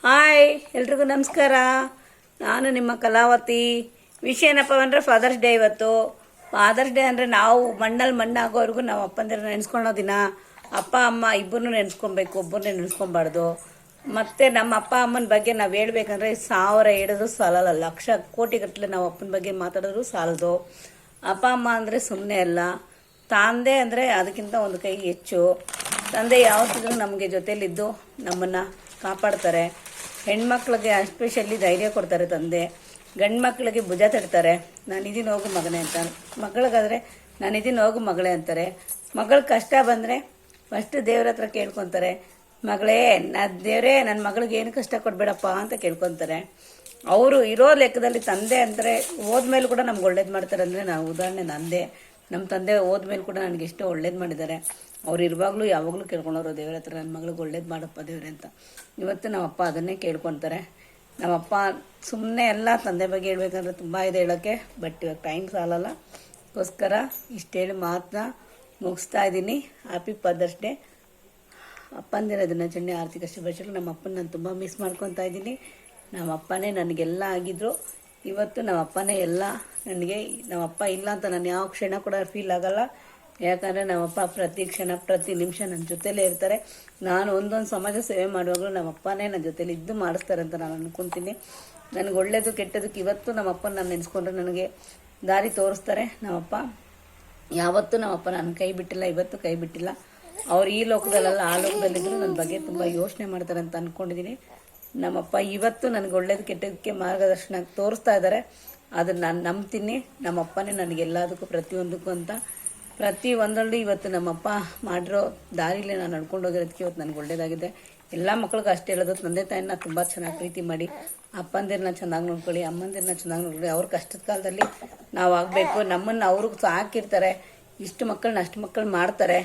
Hi ಎಲ್ರಿಗೂ ನಮಸ್ಕಾರ. ನಾನು ನಿಮ್ಮ ಕಲಾವತಿ. ವಿಷಯ ಏನಪ್ಪ ಅಂದರೆ ಫಾದರ್ಸ್ ಡೇ ಇವತ್ತು. ಫಾದರ್ಸ್ ಡೇ ಅಂದರೆ ನಾವು ಮಣ್ಣಲ್ಲಿ ಮಣ್ಣಾಗೋವರೆಗೂ ನಾವು ಅಪ್ಪಂದಿರ ನೆನೆಸ್ಕೊಳ್ಳೋ ದಿನ. ಅಪ್ಪ ಅಮ್ಮ ಇಬ್ಬರನ್ನೂ ನೆನೆಸ್ಕೊಬೇಕು, ಒಬ್ಬರನ್ನೇ ನೆನೆಸ್ಕೊಬಾರ್ದು. ಮತ್ತು ನಮ್ಮ ಅಪ್ಪ ಅಮ್ಮನ ಬಗ್ಗೆ ನಾವು ಹೇಳ್ಬೇಕಂದ್ರೆ 1000 ಹೇಳಿದ್ರು ಸಾಲಲ್ಲ, ಲಕ್ಷ ಕೋಟಿಗಟ್ಟಲೆ ನಾವು ಅಪ್ಪನ ಬಗ್ಗೆ ಮಾತಾಡಿದ್ರು ಸಾಲದು. ಅಪ್ಪ ಅಮ್ಮ ಅಂದರೆ ಸುಮ್ಮನೆ ಅಲ್ಲ, ತಂದೆ ಅಂದರೆ ಅದಕ್ಕಿಂತ ಒಂದು ಕೈ ಹೆಚ್ಚು. ತಂದೆ ಯಾವತ್ತಿದ್ರೂ ನಮಗೆ ಜೊತೆಯಲ್ಲಿದ್ದು ನಮ್ಮನ್ನು ಕಾಪಾಡ್ತಾರೆ. ಹೆಣ್ಮಕ್ಳಿಗೆ ಎಸ್ಪೆಷಲಿ ಧೈರ್ಯ ಕೊಡ್ತಾರೆ ತಂದೆ. ಗಂಡು ಮಕ್ಕಳಿಗೆ ಭುಜ ತಡ್ತಾರೆ, ನಾನಿದ್ದೀನಿ ಹೋಗು ಮಗನೇ ಅಂತ. ಮಗಳಿಗಾದರೆ ನಾನಿದ್ದೀನಿ ಹೋಗು ಮಗಳೇ ಅಂತಾರೆ. ಮಗಳ ಕಷ್ಟ ಬಂದರೆ ಫಸ್ಟ್ ದೇವ್ರ ಹತ್ರ ಕೇಳ್ಕೊತಾರೆ, ಮಗಳೇ ದೇವರೇ ನನ್ನ ಮಗಳಿಗೆ ಏನು ಕಷ್ಟ ಕೊಡಬೇಡಪ್ಪ ಅಂತ ಕೇಳ್ಕೊತಾರೆ. ಅವರು ಇರೋ ಲೆಕ್ಕದಲ್ಲಿ ತಂದೆ ಅಂದರೆ ಹೋದ್ಮೇಲೆ ಕೂಡ ನಮ್ಗೆ ಒಳ್ಳೇದು ಮಾಡ್ತಾರೆ. ಅಂದರೆ ನಾವು ಉದಾಹರಣೆ ನಂದೇ, ನಮ್ಮ ತಂದೆ ಹೋದ್ಮೇಲೆ ಕೂಡ ನನಗೆ ಎಷ್ಟೋ ಒಳ್ಳೇದು ಮಾಡಿದ್ದಾರೆ. ಅವ್ರು ಇರುವಾಗಲೂ ಯಾವಾಗಲೂ ಕೇಳ್ಕೊಂಡವ್ರು ದೇವ್ರ ಹತ್ರ, ನನ್ನ ಮಗಳಿಗೆ ಒಳ್ಳೇದು ಮಾಡಪ್ಪ ದೇವ್ರೆ ಅಂತ. ಇವತ್ತು ನಮ್ಮಪ್ಪ ಅದನ್ನೇ ಕೇಳ್ಕೊತಾರೆ. ನಮ್ಮಪ್ಪ ಸುಮ್ಮನೆ ಎಲ್ಲ ತಂದೆ ಬಗ್ಗೆ ಹೇಳ್ಬೇಕಂದ್ರೆ ತುಂಬ ಇದೆ ಹೇಳೋಕ್ಕೆ, ಬಟ್ ಇವಾಗ ಟೈಮ್ ಸಾಲಲ್ಲ. ಅದಕ್ಕೋಸ್ಕರ ಇಷ್ಟೇಳಿ ಮಾತನ್ನ ಮುಗಿಸ್ತಾ ಇದ್ದೀನಿ. Happy fathers day. ಅಪ್ಪಂದಿರ ದಿನಾಚರಣೆ ಆರ್ಥಿಕ ಶುಭಾಶಯಗಳು. ನಮ್ಮ ಅಪ್ಪನ ನಾನು ತುಂಬ ಮಿಸ್ ಮಾಡ್ಕೊತಾ ಇದ್ದೀನಿ. ನಮ್ಮ ಅಪ್ಪನೇ ನನಗೆಲ್ಲ ಆಗಿದ್ರು. ಇವತ್ತು ನಮ್ಮ ಅಪ್ಪನೇ ಎಲ್ಲ ನನಗೆ. ನಮ್ಮಪ್ಪ ಇಲ್ಲ ಅಂತ ನಾನು ಯಾವ ಕ್ಷಣ ಕೂಡ ಫೀಲ್ ಆಗಲ್ಲ. ಯಾಕಂದರೆ ನಮ್ಮಪ್ಪ ಪ್ರತಿ ಕ್ಷಣ ಪ್ರತಿ ನಿಮಿಷ ನನ್ನ ಜೊತೆಲೇ ಇರ್ತಾರೆ. ನಾನು ಒಂದೊಂದು ಸಮಾಜ ಸೇವೆ ಮಾಡುವಾಗಲೂ ನಮ್ಮಪ್ಪನೇ ನನ್ನ ಜೊತೆಲಿ ಇದ್ದು ಮಾಡಿಸ್ತಾರೆ ಅಂತ ನಾನು ಅಂದ್ಕೊತೀನಿ. ನನಗೆ ಒಳ್ಳೇದು ಕೆಟ್ಟದಕ್ಕೆ ಇವತ್ತು ನಮ್ಮಪ್ಪನ ನಾನು ನೆನೆಸ್ಕೊಂಡ್ರೆ ನನಗೆ ದಾರಿ ತೋರಿಸ್ತಾರೆ. ನಮ್ಮಪ್ಪ ಯಾವತ್ತೂ ನಮ್ಮಪ್ಪ ನನ್ನ ಕೈ ಬಿಟ್ಟಿಲ್ಲ, ಇವತ್ತು ಕೈ ಬಿಟ್ಟಿಲ್ಲ. ಅವ್ರು ಈ ಲೋಕದಲ್ಲ ಆ ಲೋಕದಲ್ಲಿದ್ದರೂ ನನ್ನ ಬಗ್ಗೆ ತುಂಬ ಯೋಚನೆ ಮಾಡ್ತಾರೆ ಅಂತ ಅಂದ್ಕೊಂಡಿದ್ದೀನಿ. ನಮ್ಮಪ್ಪ ಇವತ್ತು ನನಗೆ ಒಳ್ಳೇದು ಕೆಟ್ಟದಕ್ಕೆ ಮಾರ್ಗದರ್ಶನ ತೋರಿಸ್ತಾ ಇದ್ದಾರೆ. ಅದನ್ನು ನಾನು ನಂಬ್ತೀನಿ. ನಮ್ಮಪ್ಪನೇ ನನಗೆಲ್ಲದಕ್ಕೂ ಪ್ರತಿಯೊಂದಕ್ಕೂ ಅಂತ. ಪ್ರತಿ ಒಂದರಲ್ಲೂ ಇವತ್ತು ನಮ್ಮಪ್ಪ ಮಾಡಿರೋ ದಾರಿಲೇ ನಾನು ನಡ್ಕೊಂಡು ಹೋಗಿರೋದಕ್ಕೆ ಇವತ್ತು ನನಗೆ ಒಳ್ಳೇದಾಗಿದೆ. ಎಲ್ಲ ಮಕ್ಳಿಗೂ ಅಷ್ಟೇ ಹೇಳೋದು, ತಂದೆ ತಾಯಿನ ತುಂಬ ಚೆನ್ನಾಗಿ ಪ್ರೀತಿ ಮಾಡಿ, ಅಪ್ಪಂದಿರನ್ನ ಚೆನ್ನಾಗಿ ನೋಡ್ಕೊಳ್ಳಿ, ಅಮ್ಮಂದಿರನ್ನ ಚೆನ್ನಾಗಿ ನೋಡ್ಕೊಳ್ಳಿ. ಅವ್ರ ಕಷ್ಟದ ಕಾಲದಲ್ಲಿ ನಾವು ಆಗಬೇಕು. ನಮ್ಮನ್ನು ಅವ್ರಿಗೆ ಸಾಕಿರ್ತಾರೆ. ಇಷ್ಟು ಮಕ್ಕಳನ್ನ ಅಷ್ಟು ಮಕ್ಕಳು ಮಾಡ್ತಾರೆ.